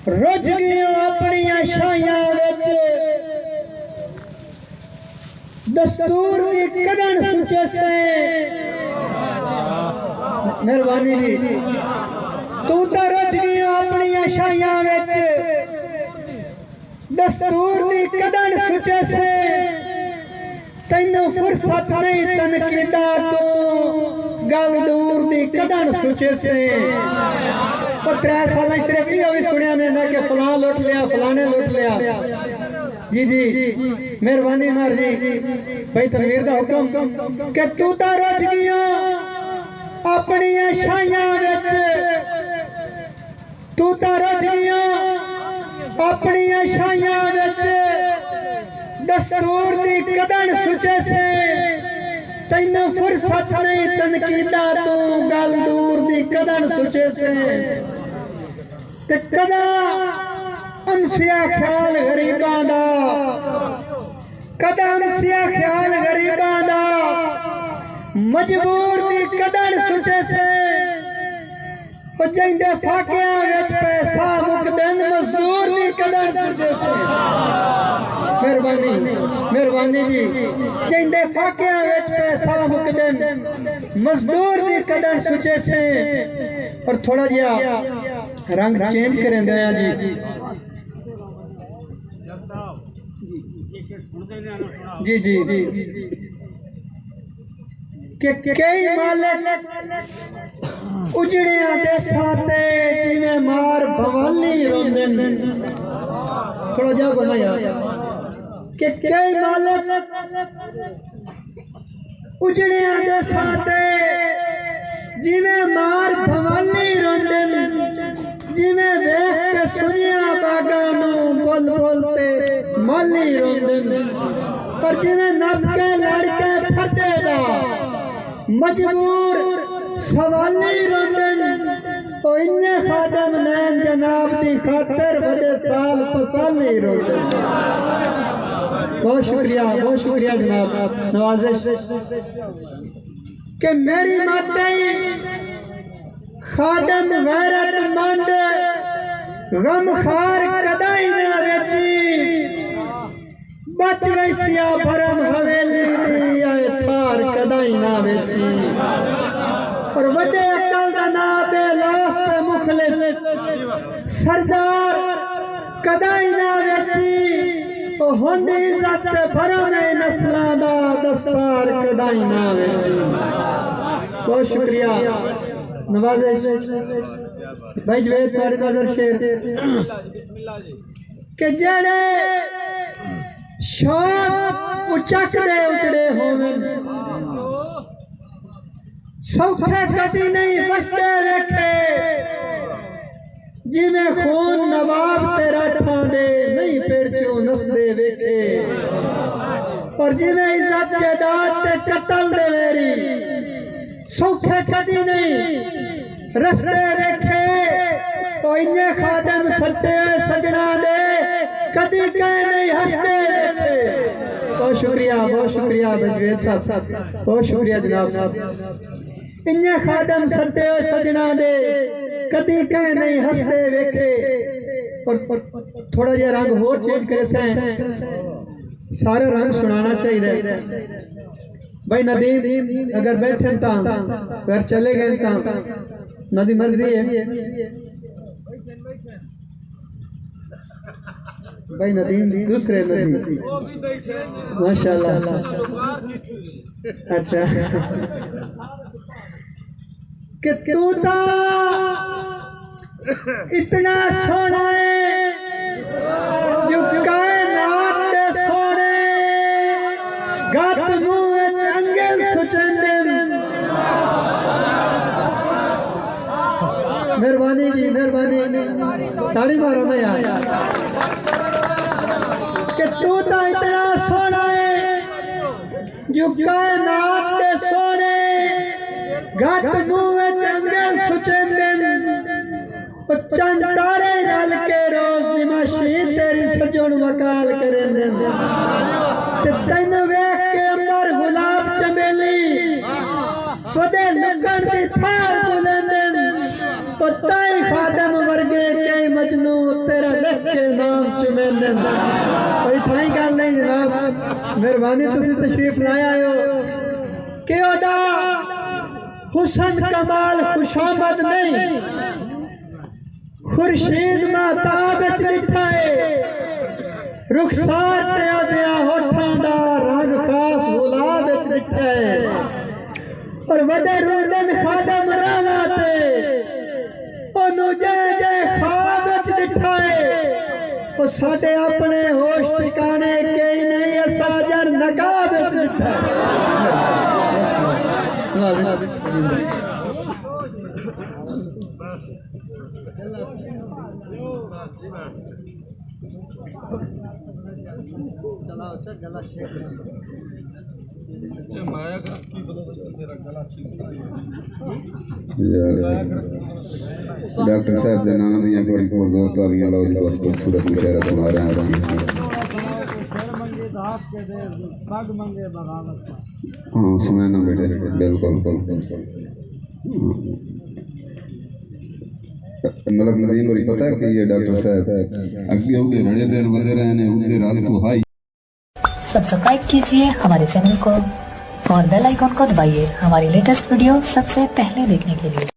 रुझ गयो अपनी शाइयां विच दस्तूर की कदन सुचे से मेहरबानी जी तू तो रुझ गयो अपनी शाइयां विच दस्तूर की कदन सुचे से तैनू फुर्सत नहीं तनकीदा तू गल दूर दी कदन सुचे से 3 साल सिर्फ ये भी सुनिया मैंने कि फलां लुट लिया फलाने लुट लिया जी जी मेहरबानी मार जी भाई तनवीर दा हुक्म कि तू तो रुझ गया अपनी शाइयां विच तू तो रुझ गया अपनी शाइयां विच दस्तूर दी कदन सुचे से तैनू फुर्सत नहीं तनकीदा तू गल दूर दी कदन सुचे से ते कदा अमसिया ख्याल गरीबां दा कदा अमसिया ख्याल गरीबां दा मजबूर दी कदन सुचे से जिंदे फाकियां विच पैसा मुकदन मजदूर दी कदर सुचे से मेहरबानी जी जिंदे फाकियां विच पैसा मुकदन मजदूर दी कदर सुचे से और थोड़ा जिहा रंग चेंज करें दया जी जी जी कि कई मालिक उजड़िया दे साथे जिवें मार भवाली रोंदन थोड़ा जाओ बना यार कि कई मालिक उजड़िया दे साथे जिवें मार भवाली रोंदन जिवें वेख के सुनिया बागां नूं बोल बोलते माली रोंदन पर जिवें नब के लड़के फटे दा मजबूर सवाली रोंदन ओ इन्ने खादम नैन जनाब दी खातर बड़े साल पसाली रोंदन बहुत शुक्रिया जनाब नवाजिश कि मेरी माताई खादम गैरतमंद गमखार कदाई ना वेची बच वैसिया भरम हवेली दी आए थार कदाई ना वेची और वड्डे अकल दा नाम बेलास पे मुखलिस सरदार कदाई ना वेची ओ होंदी इज्जत भरम नस्लां दा दस्तार कदाई ना वेची बहुत शुक्रिया नवाजिश भाई जवेद थोड़ी नजर शेर के जेड़े शौक उचकड़े उजड़े होवन सौखे कदी नहीं बसते रखे जिमें खून नवाब तेरा ठांदे नहीं पेड़ चो नसदे वेखे और जिमें इज्जत जायदाद ते कत्ल दे मेरी सौखे कदी नहीं रस्ते वेखे ओ इन्ने खादम सच्चे सजना दे कदी कहे नहीं हंसते देखे बहुत शुक्रिया बजवेद साहब बहुत शुक्रिया जनाब इन्ने खादम सच्चे सजना दे कदी कहे नहीं हंसते वेखे और थोड़ा जिहा रंग होर चेंज करे से सारे रंग सुनाना चाहिए भाई नदीम अगर बैठे घर चले गए नदी मर्जी है भाई नदीम दूसरे नदीम माशाल्लाह अच्छा कि तू तो इतना सोना है जो कायनात दे सोने गत मुंह अंगल सुचंदन मेहरबानी जी ताड़ी मारो ना यार कि तू तो इतना सोना है जो कायनात दे सोने गत मुंह अंगल सुचंदन चंद तारे रल के रोज निमाशी तेरी सजन वकाल करें तेन वेख के अमर गुलाब चमेली स्वदे लुकन की थार बुलंदन तो ताई खादम वर्गे दें कोई थाई गल नहीं जनाब मेहरबानी तुसी तशरीफ लाया हो कि ओदा हुसन कमाल खुशामद नहीं खुर्शीद महताब विच लिखा है रुखसार ते आदिया होठां दा रंग खास गुलाब विच लिखा है और वडे रूलन खादम रावा ते ओनू जय जय ख्वाब विच लिखा है ओ साडे अपने होश ठिकाने के नहीं असाजर नकाब विच लिखा है डॉक्टर साहब के नाम दिया कोई जोर तालियां लो जी बहुत खूबसूरत मुशायरा सुना रहे हैं हाँ सुना ना बेटे बिल्कुल मतलब नदीम को पता है कि ये डॉक्टर साहब अगे उगे बड़े दिन बंदे रहे ने उनके रात को हाई सब्सक्राइब कीजिए हमारे चैनल को और बेल आइकॉन को दबाइए हमारी लेटेस्ट वीडियो सबसे पहले देखने के लिए।